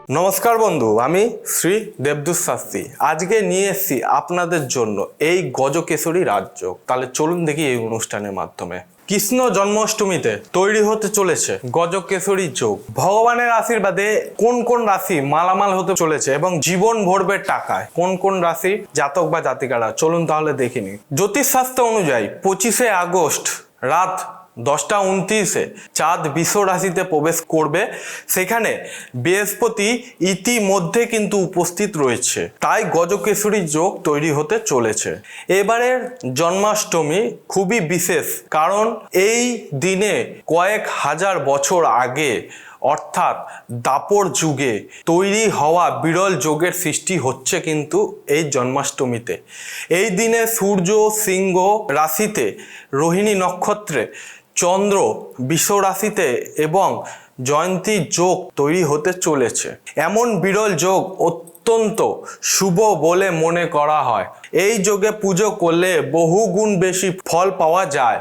নমস্কার বন্ধু, আমি শ্রী দেবদূত শাস্ত্রী। আজকে নিয়ে এসেছি আপনাদের জন্য এই গজকেশরী রাজযোগ। তাহলে চলুন দেখি এই অনুষ্ঠানের মাধ্যমে। কৃষ্ণ জন্মাষ্টমীতে তৈরি হতে চলেছে গজকেশরী যোগ। ভগবানের আশীর্বাদে কোন কোন রাশি মালামাল হতে চলেছে এবং জীবন ভরবে টাকায়, কোন কোন রাশি জাতক বা জাতিকারা, চলুন তাহলে দেখিনি। জ্যোতিষশাস্ত্র অনুযায়ী 25শে আগস্ট রাত 10:29 চাঁদ বৃষ রাশিতে প্রবেশ করবে। সেখানে বৃহস্পতি ইতিমধ্যে কিন্তু উপস্থিত রয়েছে, তাই গজকেশরী যোগ তৈরি হতে চলেছে। এবারের জন্মাষ্টমী খুবই বিশেষ, কারণ এই দিনে কয়েক হাজার বছর আগে অর্থাৎ দাপর যুগে তৈরি হওয়া বিরল যোগের সৃষ্টি হচ্ছে কিন্তু এই জন্মাষ্টমীতে। এই দিনে সূর্য সিংহ রাশিতে, রোহিণী নক্ষত্রে, চন্দ্র বৃষ রাশিতে এবং জয়ন্তী যোগ তৈরি হতে চলেছে। এমন বিরল যোগ অত্যন্ত শুভ বলে মনে করা হয়। এই যোগে পুজো করলে বহুগুণ বেশি ফল পাওয়া যায়।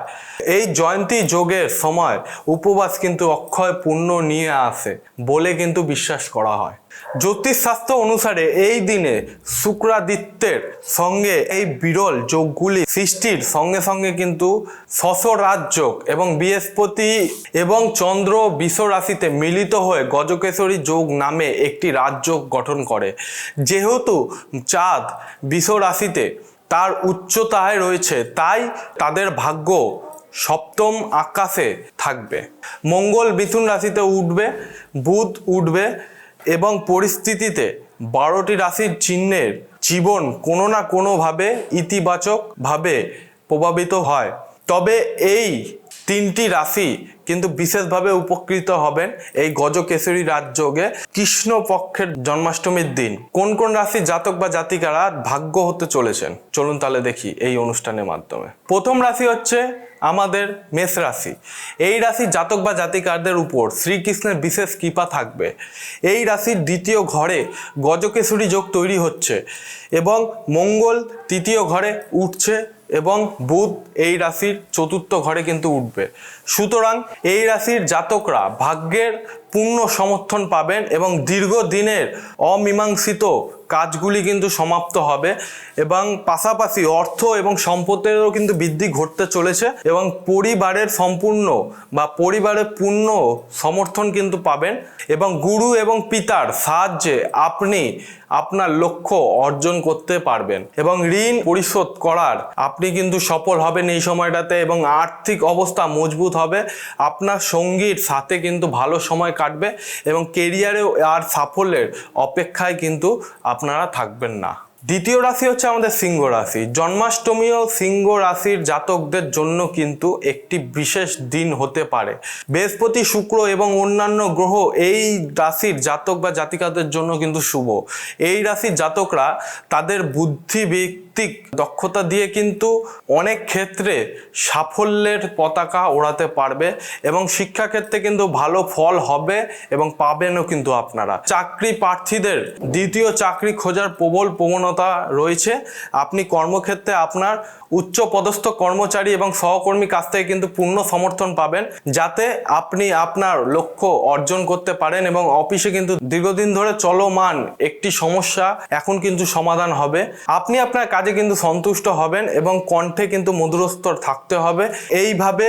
এই জয়ন্তী যোগের সময় উপবাস কিন্তু অক্ষয় পুণ্য নিয়ে আসে বলে কিন্তু বিশ্বাস করা হয়। জ্যোতিষশাস্ত্র অনুসারে এই দিনে শুক্রাদিত্যের সঙ্গে এই বিরল যোগগুলি সৃষ্টির সঙ্গে সঙ্গে কিন্তু শশরাজযোগ এবং বৃহস্পতি এবং চন্দ্র বৃষ রাশিতে মিলিত হয়ে গজকেশরী যোগ নামে একটি রাজযোগ গঠন করে। যেহেতু চাঁদ বৃষ রাশিতে তার উচ্চতায় রয়েছে, তাই তাদের ভাগ্য সপ্তম আকাশে থাকবে। মঙ্গল মিথুন রাশিতে উঠবে, বুধ উঠবে এবং পরিস্থিতিতে 12টি রাশির চিহ্নের জীবন কোনো না কোনোভাবে ইতিবাচকভাবে প্রভাবিত হয়। তবে এই 3টি রাশি কিন্তু বিশেষভাবে উপকৃত হবেন এই গজকেশরী রাজযোগে কৃষ্ণ পক্ষের জন্মাষ্টমীর দিন। কোন কোন রাশি জাতক বা জাতিকারা ভাগ্য হতে চলেছেন, চলুন তাহলে দেখি এই অনুষ্ঠানের মাধ্যমে। প্রথম রাশি হচ্ছে আমাদের মেষ রাশি। এই রাশির জাতক বা জাতিকারদের উপর শ্রীকৃষ্ণের বিশেষ কৃপা থাকবে। এই রাশির দ্বিতীয় ঘরে গজকেশরী যোগ তৈরি হচ্ছে এবং মঙ্গল তৃতীয় ঘরে উঠছে এবং বুধ এই রাশির চতুর্থ ঘরে কিন্তু উঠবে। সুতরাং এই রাশির জাতকরা ভাগ্যের পূর্ণ সমর্থন পাবেন এবং দীর্ঘদিনের অমীমাংসিত কাজগুলি কিন্তু সমাপ্ত হবে এবং পাশাপাশি অর্থ এবং সম্পত্তিরও কিন্তু বৃদ্ধি ঘটতে চলেছে এবং পরিবারের সম্পূর্ণ বা পরিবারের পূর্ণ সমর্থন কিন্তু পাবেন এবং গুরু এবং পিতার সাহায্যে আপনি আপনার লক্ষ্য অর্জন করতে পারবেন এবং ঋণ পরিশোধ করার আপনি কিন্তু সফল হবেন এই সময়টাতে এবং আর্থিক অবস্থা মজবুত হবে। আপনার সঙ্গীর সাথে কিন্তু ভালো সময় কাটবে এবং কেরিয়ারেও আর সাফল্যের অপেক্ষায় কিন্তু আপনারা থাকবেন না। দ্বিতীয় রাশি হচ্ছে আমাদের সিংহ রাশি। জন্মাষ্টমীও সিংহ রাশির জাতকদের জন্য কিন্তু একটি বিশেষ দিন হতে পারে। বৃহস্পতি, শুক্র এবং অন্যান্য গ্রহ এই রাশির জাতক বা জাতিকাদের জন্য কিন্তু শুভ। এই রাশির জাতকরা তাদের বুদ্ধিভিত্তিক দক্ষতা দিয়ে কিন্তু অনেক ক্ষেত্রে সাফল্যের পতাকা ওড়াতে পারবে এবং শিক্ষাক্ষেত্রে কিন্তু ভালো ফল হবে এবং পাবেনও কিন্তু আপনারা। চাকরি প্রার্থীদের দ্বিতীয় চাকরি খোঁজার প্রবল প্রবণতা রয়েছে। আপনি কর্মক্ষেত্রে আপনার উচ্চ পদস্থ কর্মচারী এবং সহকর্মী কাছ থেকে কিন্তু পূর্ণ সমর্থন পাবেন, যাতে আপনি আপনার লক্ষ্য অর্জন করতে পারেন এবং অফিসে কিন্তু দীর্ঘদিন ধরে চলমান একটি সমস্যা এখন কিন্তু সমাধান হবে। আপনি আপনার কাজে কিন্তু সন্তুষ্ট হবেন এবং কণ্ঠে কিন্তু মধুরস্তর থাকতে হবে। এইভাবে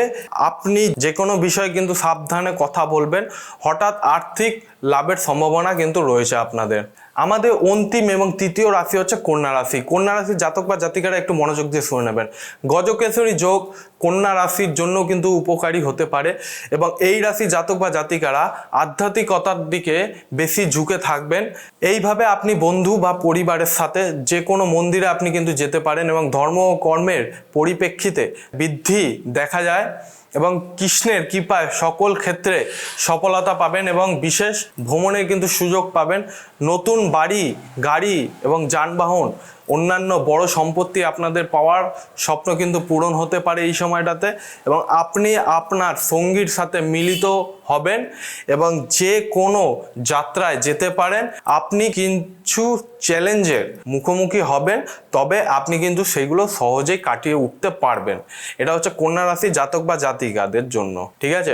আপনি যে কোনো বিষয়ে কিন্তু সাবধানে কথা বলবেন। হঠাৎ আর্থিক লাভের সম্ভাবনা কিন্তু রয়েছে আপনাদের। আমাদের অন্তিম এবং তৃতীয় রাশি হচ্ছে কন্যা রাশি। কন্যা রাশির জাতক বা জাতিকারা একটু মনোযোগ দিয়ে শুনে নেবেন। গজকেশরী যোগ কন্যা রাশির জন্য কিন্তু উপকারী হতে পারে এবং এই রাশি জাতক বা জাতিকারা আধ্যাত্মিকতার দিকে বেশি ঝুঁকে থাকবেন। এইভাবে আপনি বন্ধু বা পরিবারের সাথে যে কোনো মন্দিরে আপনি কিন্তু যেতে পারেন এবং ধর্ম ও কর্মের পরিপ্রেক্ষিতে বৃদ্ধি দেখা যায় এবং কৃষ্ণের কৃপায় সকল ক্ষেত্রে সফলতা পাবেন এবং বিশেষ ভ্রমণের কিন্তু সুযোগ পাবেন। নতুন বাড়ি, গাড়ি এবং যানবাহন, অন্যান্য বড় সম্পত্তি আপনাদের পাওয়ার স্বপ্ন কিন্তু পূরণ হতে পারে এই সময়টাতে। এবং আপনি আপনার সঙ্গীর সাথে মিলিত হবেন এবং যে কোনো যাত্রায় যেতে পারেন। আপনি কিছু চ্যালেঞ্জের মুখোমুখি হবেন, তবে আপনি কিন্তু সেইগুলো সহজেই কাটিয়ে উঠতে পারবেন। এটা হচ্ছে কন্যা রাশি জাতক বা জাতিকাদের জন্য, ঠিক আছে।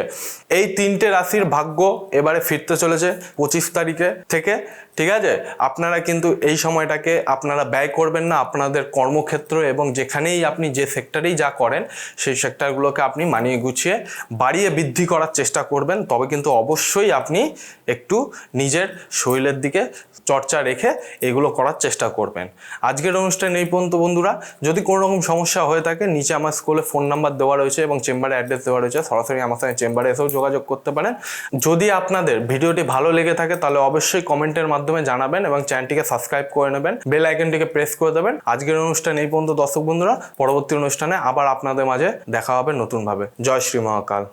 এই 3টে রাশির ভাগ্য এবারে ফিরতে চলেছে 25 তারিখে থেকে, ঠিক আছে। আপনারা কিন্তু এই সময়টাকে আপনারা ব্যয় করবেন না আপনাদের কর্মক্ষেত্র এবং যেখানেই আপনি যে সেক্টরেই যা করেন সেই সেক্টরগুলোকে আপনি মানিয়ে গুছিয়ে বাড়িয়ে বৃদ্ধি করার চেষ্টা করবেন। তবে কিন্তু অবশ্যই আপনি একটু নিজের শরীরের দিকে চর্চা রেখে এগুলো করার চেষ্টা করবেন। আজকের অনুষ্ঠান এই পর্যন্ত বন্ধুরা। যদি কোনো রকম সমস্যা হয়ে থাকে নিচে আমার স্কুলে ফোন নাম্বার দেওয়া রয়েছে এবং চেম্বারে অ্যাড্রেস দেওয়া রয়েছে, সরাসরি আমার সঙ্গে চেম্বারে এসেও যোগাযোগ করতে পারেন। যদি আপনাদের ভিডিওটি ভালো লেগে থাকে তাহলে অবশ্যই কমেন্টের মাধ্যমে জানাবেন এবং চ্যানেলটিকে সাবস্ক্রাইব করে নেবেন, বেল আইকনটিকে প্রেস করে দেবেন। আজকের অনুষ্ঠান এই পর্যন্ত দর্শক বন্ধুরা। পরবর্তী অনুষ্ঠানে আবার আপনাদের মাঝে দেখা হবে নতুনভাবে। জয় শ্রী মহাকাল।